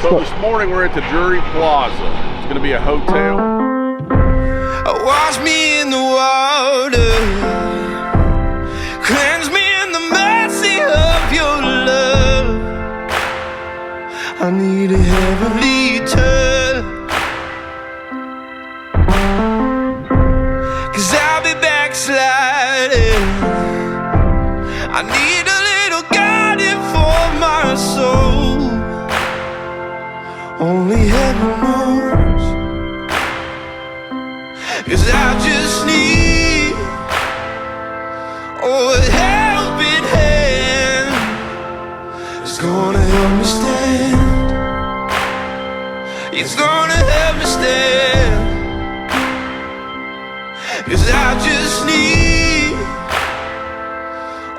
So this morning we're at the Drury Plaza. It's going to be a hotel. Wash me in the water, cleanse me in the mercy of your love. I need a heavenly touch, 'cause I'll be backsliding. I need a little guiding for my soul. Only heaven knows, 'cause I just need a helping hand. It's gonna help me stand. It's gonna help me stand. 'Cause I just need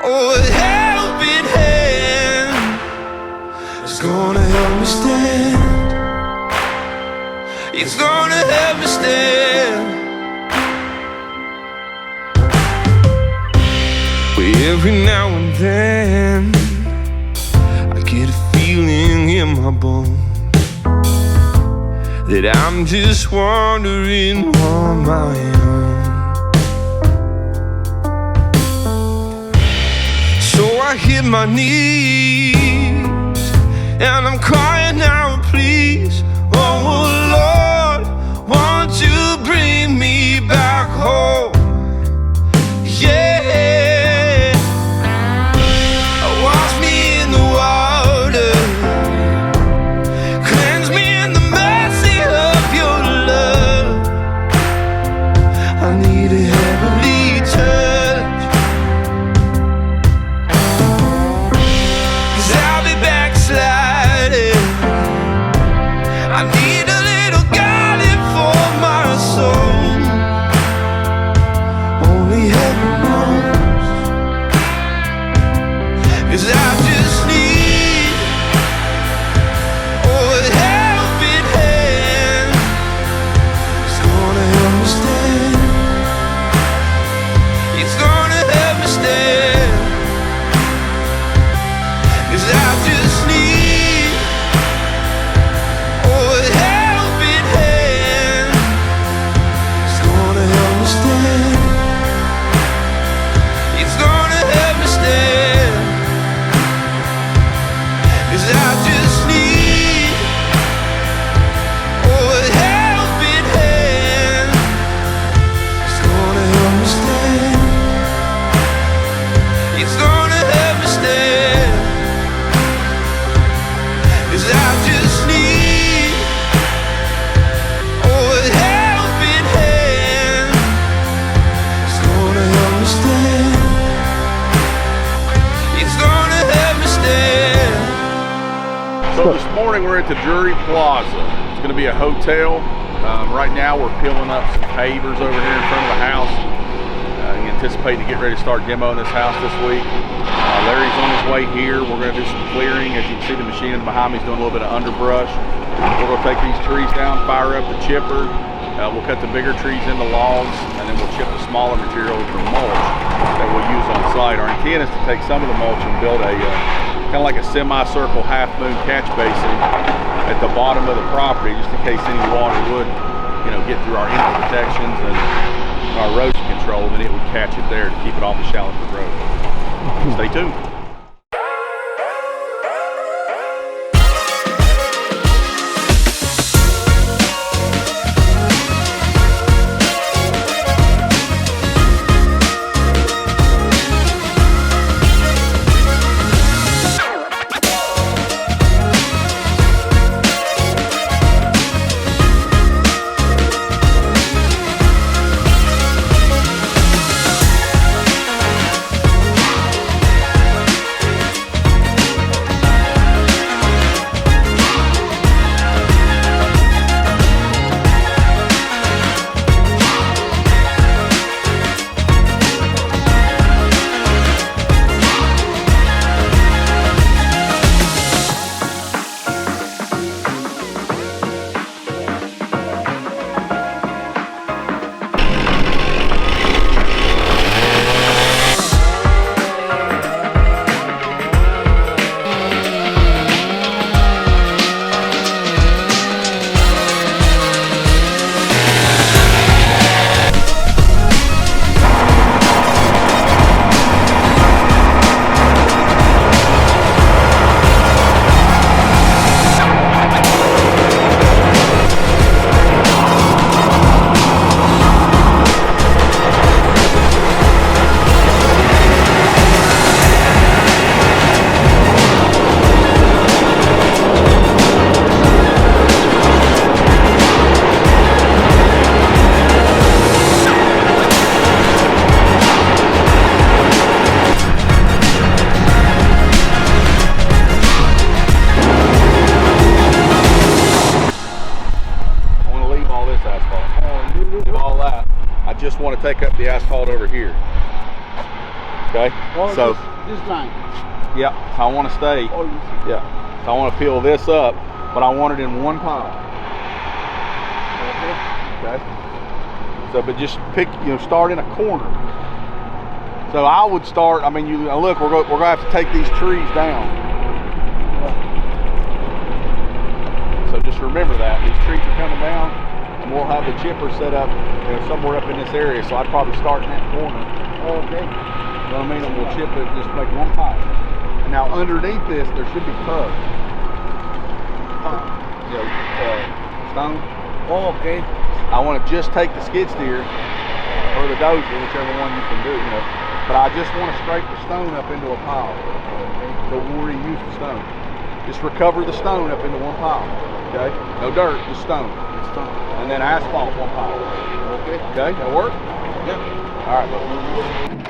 a helping hand. It's gonna help me stand. It's gonna help me stand. Every now and then I get a feeling in my bones that I'm just wandering on my own. So I hit my knees and I'm crying out, please, oh Lord, won't you bring me back home? Yeah. So this morning we're at the Drury Plaza. It's going to be a hotel. Right now we're peeling up some pavers over here in front of the house. Anticipating to get ready to start demoing this house this week. Larry's on his way here. We're going to do some clearing. As you can see, the machine behind me is doing a little bit of underbrush. We're going to take these trees down, fire up the chipper. We'll cut the bigger trees into logs, and then we'll chip the smaller material for mulch that we'll use on site. Our intent is to take some of the mulch and build a kind of like a semicircle half-moon catch basin at the bottom of the property, just in case any water would, get through our inlet protections and our erosion control, then it would catch it there to keep it off the Shallowford Road. Stay tuned. to take up the asphalt over here. Okay, Oh, so this line. yeah, so I want to stay. Oh, Yeah, so I want to peel this up, but I want it in one pile. Okay. So, but just pick, start in a corner. So I would start. I mean, look, we're gonna have to take these trees down. So just remember that these trees are coming down, and we'll have the chipper set up, somewhere up in this area. So I'd probably start in that corner. Okay. You know what I mean? And we'll chip it, just make one pile. And now underneath this, there should be tubs. Stone. Oh, okay. I want to just take the skid steer or the dozer, whichever one you can do, But I just want to scrape the stone up into a pile. So we'll reuse the stone. Just recover the stone up into one pile. Okay? No dirt, just stone. And then asphalt one pile. Okay. Okay, that work? Yep. All right, buddy.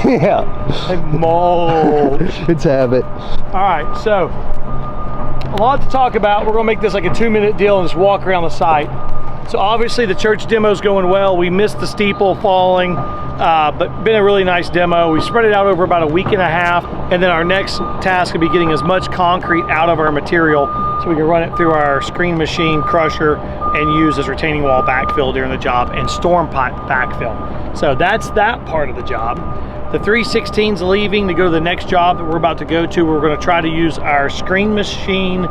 Yeah. Mold. It's habit. All right, so a lot to talk about. We're gonna make this like a 2-minute deal and just walk around the site. So obviously the church demo's going well. We missed the steeple falling, but been a really nice demo. We spread it out over about a week and a half, and then our next task will be getting as much concrete out of our material so we can run it through our screen machine crusher and use as retaining wall backfill during the job and storm pipe backfill. So that's that part of the job. The 316's leaving to go to the next job that we're about to go to. We're going to try to use our screen machine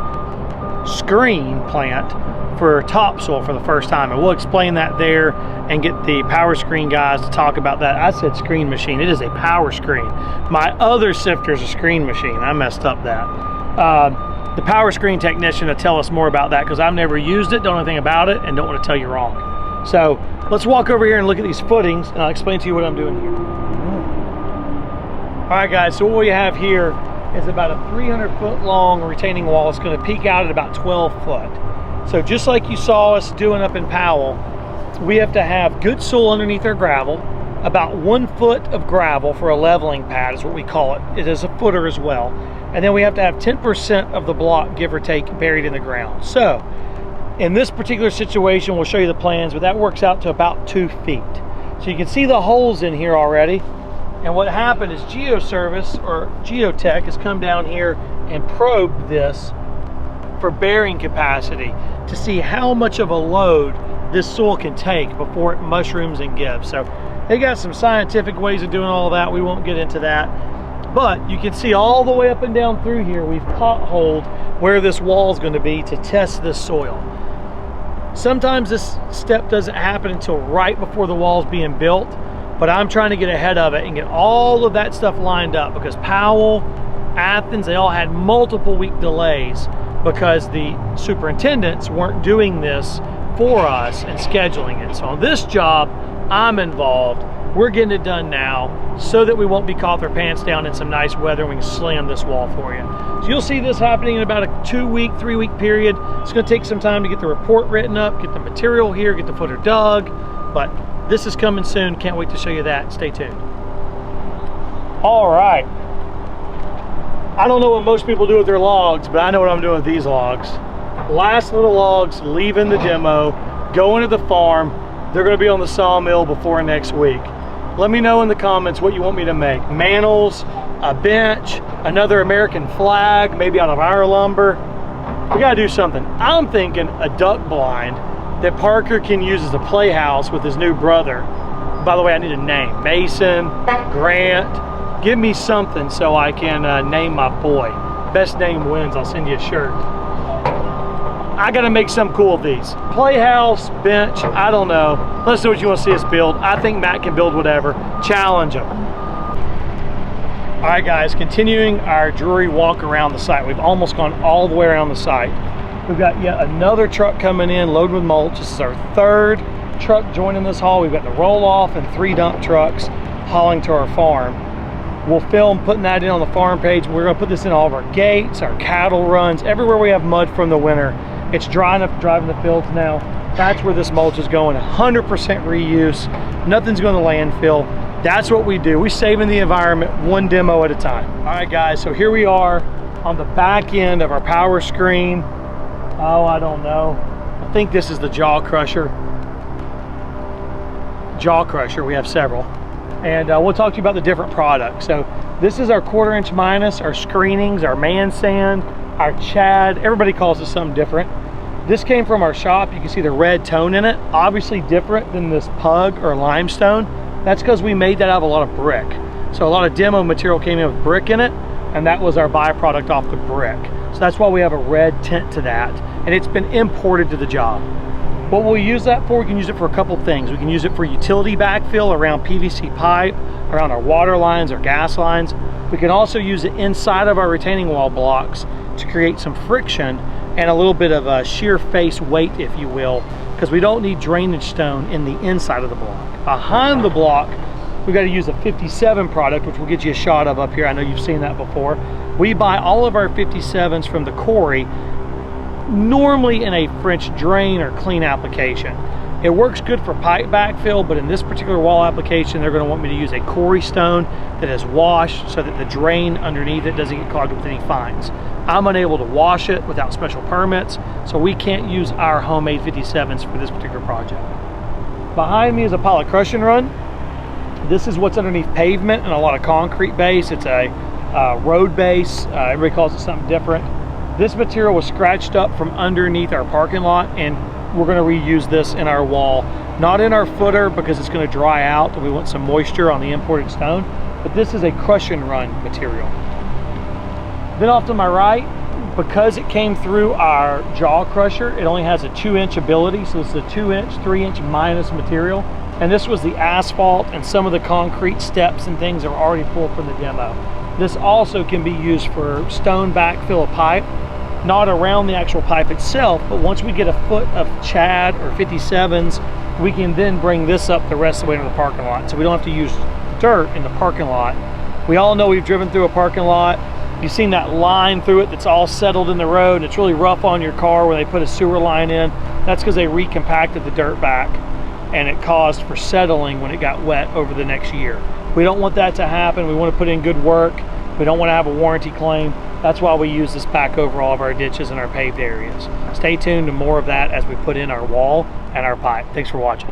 screen plant for topsoil for the first time, and we'll explain that there and get the power screen guys to talk about that. I said screen machine, it is a power screen. My other sifter is a screen machine. I messed up that. The power screen technician to tell us more about that, because I've never used it, don't know anything about it, and don't want to tell you wrong. So let's walk over here and look at these footings, and I'll explain to you what I'm doing here. All right guys, so what we have here is about a 300-foot long retaining wall. It's going to peak out at about 12 foot. So just like you saw us doing up in Powell, we have to have good soil underneath our gravel, about 1 foot of gravel for a leveling pad is what we call it. It is a footer as well. And then we have to have 10% of the block, give or take, buried in the ground. So in this particular situation, we'll show you the plans, but that works out to about 2 feet. So you can see the holes in here already. And what happened is Geoservice or Geotech has come down here and probed this for bearing capacity to see how much of a load this soil can take before it mushrooms and gives. So they got some scientific ways of doing all that. We won't get into that. But you can see all the way up and down through here, we've potholed where this wall is going to be to test this soil. Sometimes this step doesn't happen until right before the wall is being built, but I'm trying to get ahead of it and get all of that stuff lined up, because Powell, Athens, they all had multiple week delays because the superintendents weren't doing this for us and scheduling it. So on this job, I'm involved. We're getting it done now so that we won't be caught with our pants down in some nice weather and we can slam this wall for you. So you'll see this happening in about a 2-week, 3-week period. It's gonna take some time to get the report written up, get the material here, get the footer dug, but this is coming soon. Can't wait to show you that. Stay tuned. All right. I don't know what most people do with their logs, but I know what I'm doing with these logs. Last little logs leaving the demo, going to the farm. They're gonna be on the sawmill before next week. Let me know in the comments what you want me to make. Mantles, a bench, another American flag, maybe out of our lumber. We gotta do something. I'm thinking a duck blind that Parker can use as a playhouse with his new brother. By the way, I need a name. Mason, Grant, give me something so I can name my boy. Best name wins, I'll send you a shirt. I gotta make something cool of these. Playhouse, bench, I don't know. Let's see what you wanna see us build. I think Matt can build whatever. Challenge him. All right guys, continuing our Drury walk around the site. We've almost gone all the way around the site. We've got yet another truck coming in loaded with mulch. This is our 3rd truck joining this haul. We've got the roll off and 3 dump trucks hauling to our farm. We'll film putting that in on the farm page. We're gonna put this in all of our gates, our cattle runs, everywhere we have mud from the winter. It's dry enough to drive in the fields now. That's where this mulch is going, 100% reuse. Nothing's going to landfill. That's what we do. We saving the environment one demo at a time. All right guys, so here we are on the back end of our power screen. Oh, I don't know. I think this is the jaw crusher. Jaw crusher, we have several. And we'll talk to you about the different products. So this is our 1/4 inch minus, our screenings, our man sand, our Chad. Everybody calls it something different. This came from our shop. You can see the red tone in it. Obviously different than this pug or limestone. That's because we made that out of a lot of brick. So a lot of demo material came in with brick in it, and that was our byproduct off the brick. So that's why we have a red tint to that, and it's been imported to the job. What we'll use that for, we can use it for a couple things. We can use it for utility backfill around PVC pipe, around our water lines or gas lines. We can also use it inside of our retaining wall blocks to create some friction and a little bit of a shear face weight, if you will, because we don't need drainage stone in the inside of the block. Behind the block, we've got to use a 57 product, which we'll get you a shot of up here. I know you've seen that before. We buy all of our 57s from the quarry, normally in a French drain or clean application. It works good for pipe backfill, but in this particular wall application, they're going to want me to use a quarry stone that is washed so that the drain underneath it doesn't get clogged with any fines. I'm unable to wash it without special permits, so we can't use our homemade 57s for this particular project. Behind me is a pile of crushing run. This is what's underneath pavement and a lot of concrete base. It's a road base. Everybody calls it something different. This material was scratched up from underneath our parking lot, and we're going to reuse this in our wall. Not in our footer because it's going to dry out and we want some moisture on the imported stone, but this is a crush and run material. Then off to my right, because it came through our jaw crusher, it only has a 2-inch ability, so it's a 2-inch, 3-inch minus material. And this was the asphalt and some of the concrete steps and things that were already pulled from the demo. This also can be used for stone backfill of pipe, not around the actual pipe itself, but once we get a foot of Chad or 57s, we can then bring this up the rest of the way to the parking lot. So we don't have to use dirt in the parking lot. We all know we've driven through a parking lot. You've seen that line through it that's all settled in the road. It's really rough on your car where they put a sewer line in. That's because they recompacted the dirt back and it caused for settling when it got wet over the next year. We don't want that to happen. We want to put in good work. We don't want to have a warranty claim. That's why we use this back over all of our ditches and our paved areas. Stay tuned to more of that as we put in our wall and our pipe. Thanks for watching.